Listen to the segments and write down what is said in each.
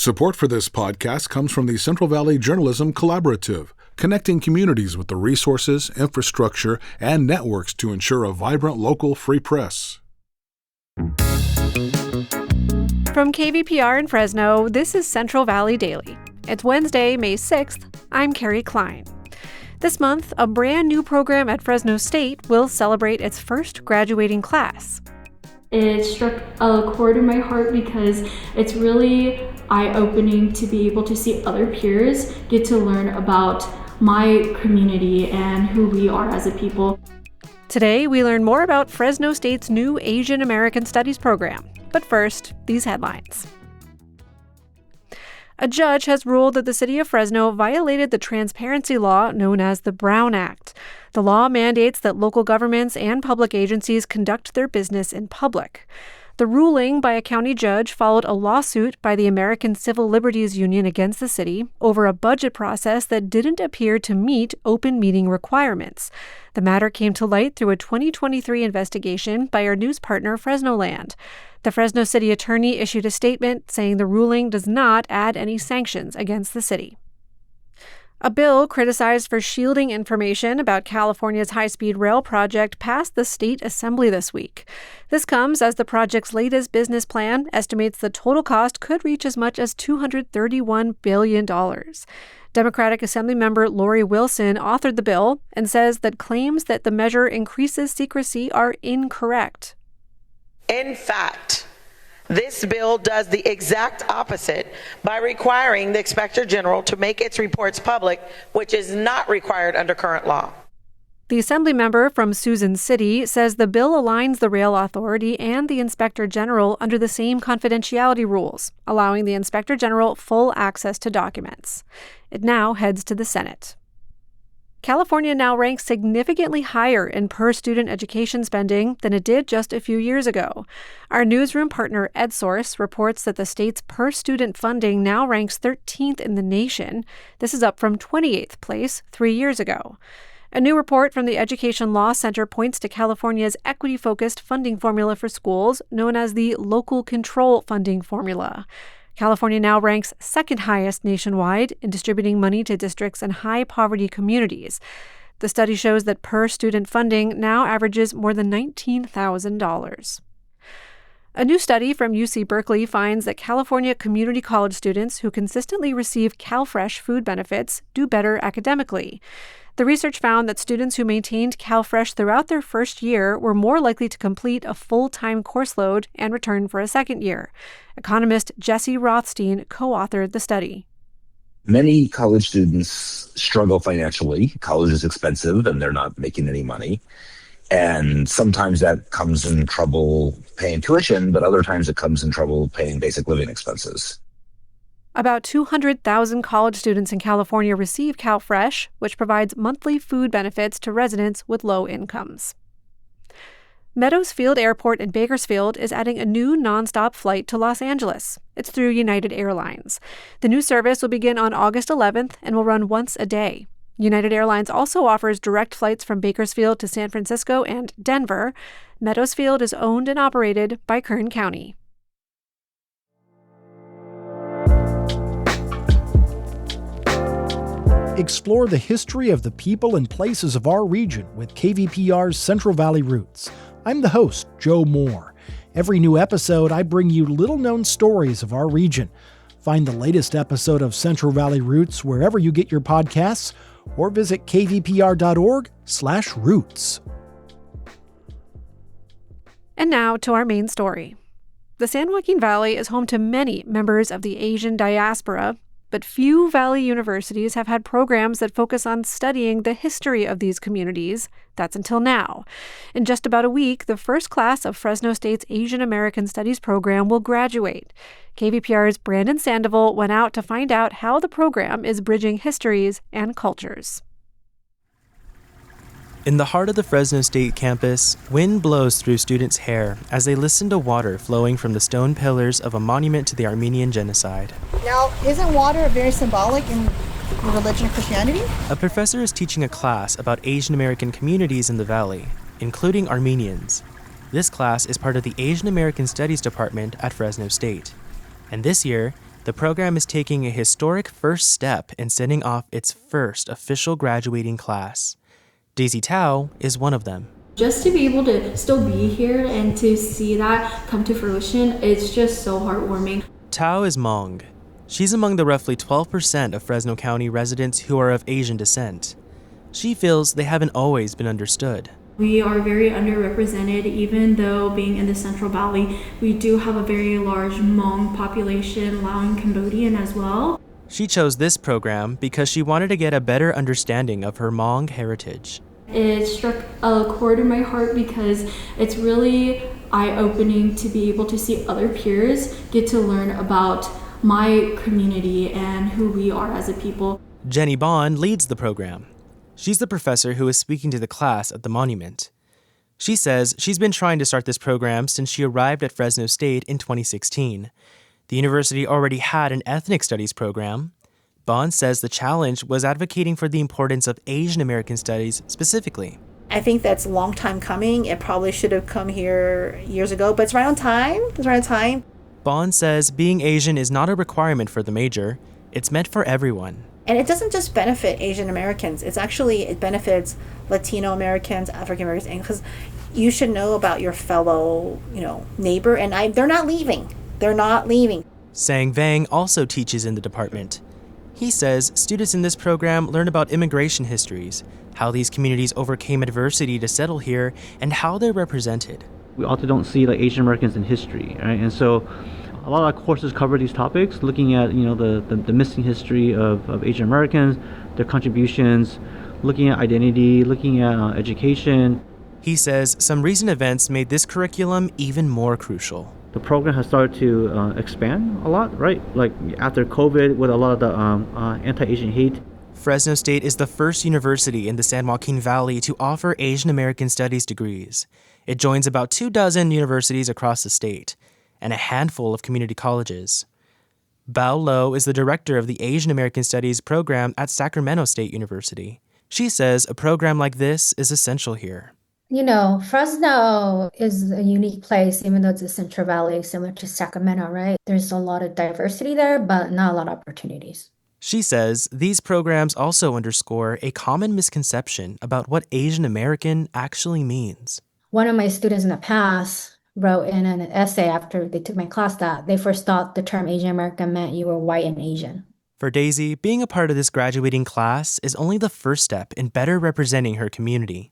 Support for this podcast comes from the Central Valley Journalism Collaborative, connecting communities with the resources, infrastructure, and networks to ensure a vibrant local free press. From KVPR in Fresno, this is Central Valley Daily. It's Wednesday, May 6th. I'm Carrie Klein. This month, a brand new program at Fresno State will celebrate its first graduating class. It struck a chord in my heart because it's really eye-opening to be able to see other peers get to learn about my community and who we are as a people. Today, we learn more about Fresno State's new Asian American Studies program. But first, these headlines. A judge has ruled that the city of Fresno violated the transparency law known as the Brown Act. The law mandates that local governments and public agencies conduct their business in public. The ruling by a county judge followed a lawsuit by the American Civil Liberties Union against the city over a budget process that didn't appear to meet open meeting requirements. The matter came to light through a 2023 investigation by our news partner Fresnoland. The Fresno City attorney issued a statement saying the ruling does not add any sanctions against the city. A bill criticized for shielding information about California's high-speed rail project passed the state assembly this week. This comes as the project's latest business plan estimates the total cost could reach as much as $231 billion. Democratic Assemblymember Lori Wilson authored the bill and says that claims that the measure increases secrecy are incorrect. In fact, this bill does the exact opposite by requiring the Inspector General to make its reports public, which is not required under current law. The assembly member from Susan City says the bill aligns the Rail Authority and the Inspector General under the same confidentiality rules, allowing the Inspector General full access to documents. It now heads to the Senate. California now ranks significantly higher in per-student education spending than it did just a few years ago. Our newsroom partner EdSource reports that the state's per-student funding now ranks 13th in the nation. This is up from 28th place 3 years ago. A new report from the Education Law Center points to California's equity-focused funding formula for schools, known as the Local Control Funding Formula. California now ranks second highest nationwide in distributing money to districts in high-poverty communities. The study shows that per-student funding now averages more than $19,000. A new study from UC Berkeley finds that California community college students who consistently receive CalFresh food benefits do better academically. The research found that students who maintained CalFresh throughout their first year were more likely to complete a full-time course load and return for a second year. Economist Jesse Rothstein co-authored the study. Many college students struggle financially. College is expensive and they're not making any money. And sometimes that comes in trouble paying tuition, but other times it comes in trouble paying basic living expenses. About 200,000 college students in California receive CalFresh, which provides monthly food benefits to residents with low incomes. Meadows Field Airport in Bakersfield is adding a new nonstop flight to Los Angeles. It's through United Airlines. The new service will begin on August 11th and will run once a day. United Airlines also offers direct flights from Bakersfield to San Francisco and Denver. Meadows Field is owned and operated by Kern County. Explore the history of the people and places of our region with KVPR's Central Valley Roots. I'm the host, Joe Moore. Every new episode, I bring you little-known stories of our region. Find the latest episode of Central Valley Roots wherever you get your podcasts, or visit kvpr.org/roots. And now to our main story. The San Joaquin Valley is home to many members of the Asian diaspora, but few Valley universities have had programs that focus on studying the history of these communities. That's until now. In just about a week, the first class of Fresno State's Asian American Studies program will graduate. KVPR's Branden Sandoval went out to find out how the program is bridging histories and cultures. In the heart of the Fresno State campus, wind blows through students' hair as they listen to water flowing from the stone pillars of a monument to the Armenian genocide. Now, isn't water very symbolic in religion of Christianity? A professor is teaching a class about Asian American communities in the valley, including Armenians. This class is part of the Asian American Studies department at Fresno State. And this year, the program is taking a historic first step in sending off its first official graduating class. Daisy Tao is one of them. Just to be able to still be here and to see that come to fruition, it's just so heartwarming. Tao is Hmong. She's among the roughly 12% of Fresno County residents who are of Asian descent. She feels they haven't always been understood. We are very underrepresented, even though being in the Central Valley, we do have a very large Hmong population, Lao and Cambodian as well. She chose this program because she wanted to get a better understanding of her Hmong heritage. It struck a chord in my heart because it's really eye-opening to be able to see other peers get to learn about my community and who we are as a people. Jenny Bond leads the program. She's the professor who is speaking to the class at the monument. She says she's been trying to start this program since she arrived at Fresno State in 2016. The university already had an ethnic studies program. Bond says the challenge was advocating for the importance of Asian American studies specifically. I think that's a long time coming. It probably should have come here years ago, but it's right on time. It's right on time. Bond says being Asian is not a requirement for the major. It's meant for everyone. And it doesn't just benefit Asian Americans. It benefits Latino Americans, African Americans, because you should know about your fellow, neighbor. And they're not leaving. They're not leaving. Sang Vang also teaches in the department. He says students in this program learn about immigration histories, how these communities overcame adversity to settle here, and how they're represented. We often don't see Asian Americans in history, right? And so a lot of our courses cover these topics, looking at the missing history of Asian Americans, their contributions, looking at identity, looking at education. He says some recent events made this curriculum even more crucial. The program has started to expand a lot, right? Like after COVID, with a lot of the anti-Asian hate. Fresno State is the first university in the San Joaquin Valley to offer Asian American Studies degrees. It joins about 24 universities across the state and a handful of community colleges. Bao Lo is the director of the Asian American Studies program at Sacramento State University. She says a program like this is essential here. Fresno is a unique place, even though it's a Central Valley, similar to Sacramento, right? There's a lot of diversity there, but not a lot of opportunities. She says these programs also underscore a common misconception about what Asian American actually means. One of my students in the past wrote in an essay after they took my class that they first thought the term Asian American meant you were white and Asian. For Daisy, being a part of this graduating class is only the first step in better representing her community.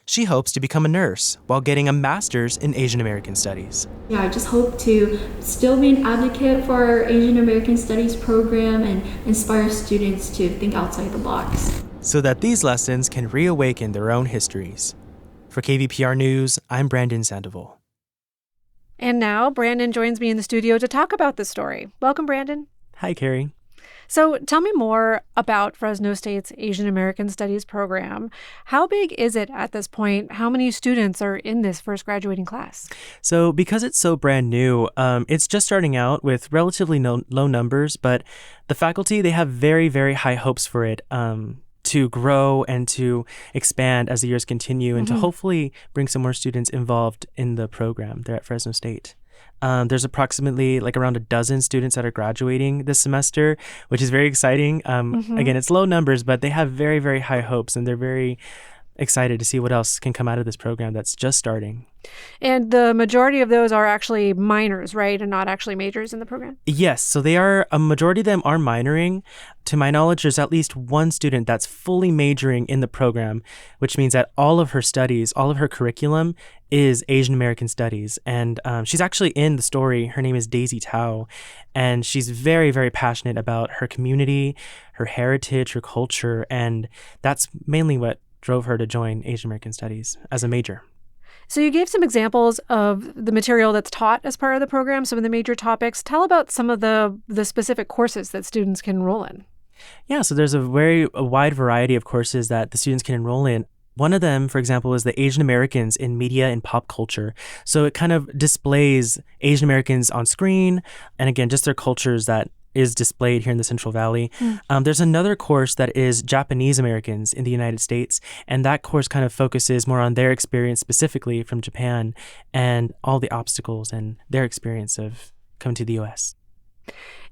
She hopes to become a nurse while getting a master's in Asian American Studies. Yeah, I just hope to still be an advocate for our Asian American Studies program and inspire students to think outside the box, so that these lessons can reawaken their own histories. For KVPR News, I'm Branden Sandoval. And now Branden joins me in the studio to talk about this story. Welcome, Branden. Hi, Carrie. So tell me more about Fresno State's Asian American Studies program. How big is it at this point? How many students are in this first graduating class? So because it's so brand new, it's just starting out with relatively low numbers, but the faculty, they have very, very high hopes for it to grow and to expand as the years continue and to hopefully bring some more students involved in the program there at Fresno State. There's approximately around a dozen students that are graduating this semester, which is very exciting. Again, it's low numbers, but they have very, very high hopes, and they're very excited to see what else can come out of this program that's just starting. And the majority of those are actually minors, right? And not actually majors in the program? Yes. So a majority of them are minoring. To my knowledge, there's at least one student that's fully majoring in the program, which means that all of her studies, all of her curriculum is Asian American Studies. And she's actually in the story. Her name is Daisy Tao. And she's very, very passionate about her community, her heritage, her culture. And that's mainly what drove her to join Asian American Studies as a major. So you gave some examples of the material that's taught as part of the program, some of the major topics. Tell about some of the specific courses that students can enroll in. Yeah, so there's a wide variety of courses that the students can enroll in. One of them, for example, is the Asian Americans in Media and Pop Culture. So it kind of displays Asian Americans on screen, and again, just their cultures that is displayed here in the Central Valley. There's another course that is Japanese Americans in the United States, and that course kind of focuses more on their experience specifically from Japan and all the obstacles and their experience of coming to the U.S.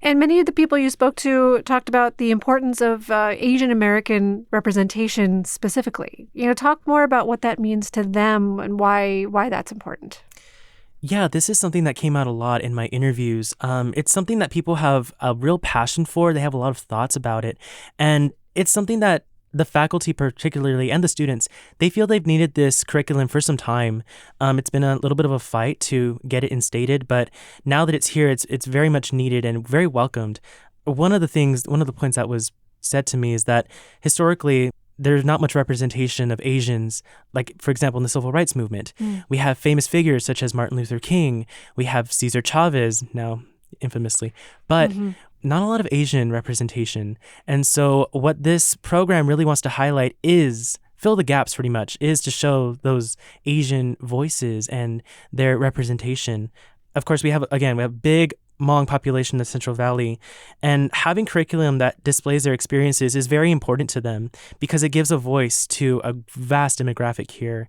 And many of the people you spoke to talked about the importance of Asian American representation specifically. Talk more about what that means to them and why that's important. Yeah, this is something that came out a lot in my interviews. It's something that people have a real passion for. They have a lot of thoughts about it. And it's something that the faculty particularly and the students, they feel they've needed this curriculum for some time. It's been a little bit of a fight to get it instated, but now that it's here, it's very much needed and very welcomed. One of the points that was said to me is that historically, there's not much representation of Asians, like, for example, in the civil rights movement. We have famous figures such as Martin Luther King. We have Cesar Chavez, now infamously, but not a lot of Asian representation. And so what this program really wants to highlight is fill the gaps pretty much, is to show those Asian voices and their representation. Of course, we have a big Hmong population in the Central Valley, and having curriculum that displays their experiences is very important to them because it gives a voice to a vast demographic here.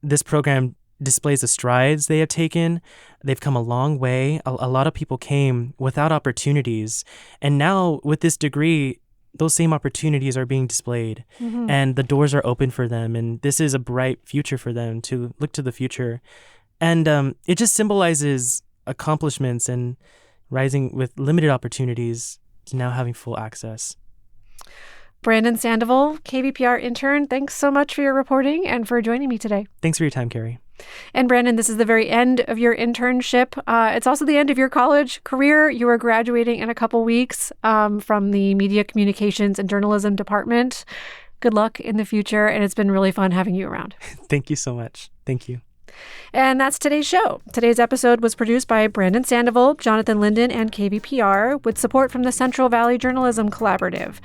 This program displays the strides they have taken. They've come a long way. A lot of people came without opportunities, and now with this degree, those same opportunities are being displayed, and the doors are open for them, and this is a bright future for them to look to the future. And it just symbolizes accomplishments and rising with limited opportunities to now having full access. Branden Sandoval, KVPR intern, thanks so much for your reporting and for joining me today. Thanks for your time, Carrie. And Branden, this is the very end of your internship. It's also the end of your college career. You are graduating in a couple weeks from the Media Communications and Journalism department. Good luck in the future, and it's been really fun having you around. Thank you so much. Thank you. And that's today's show. Today's episode was produced by Branden Sandoval, Jonathan Linden, and KVPR, with support from the Central Valley Journalism Collaborative.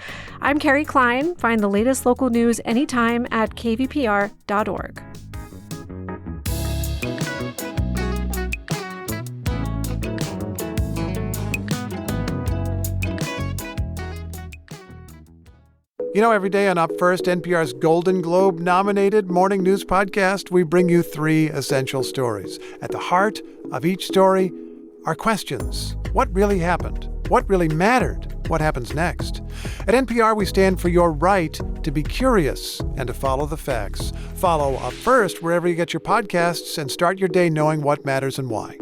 I'm Carrie Klein. Find the latest local news anytime at kvpr.org. Every day on Up First, NPR's Golden Globe-nominated morning news podcast, we bring you 3 essential stories. At the heart of each story are questions. What really happened? What really mattered? What happens next? At NPR, we stand for your right to be curious and to follow the facts. Follow Up First wherever you get your podcasts and start your day knowing what matters and why.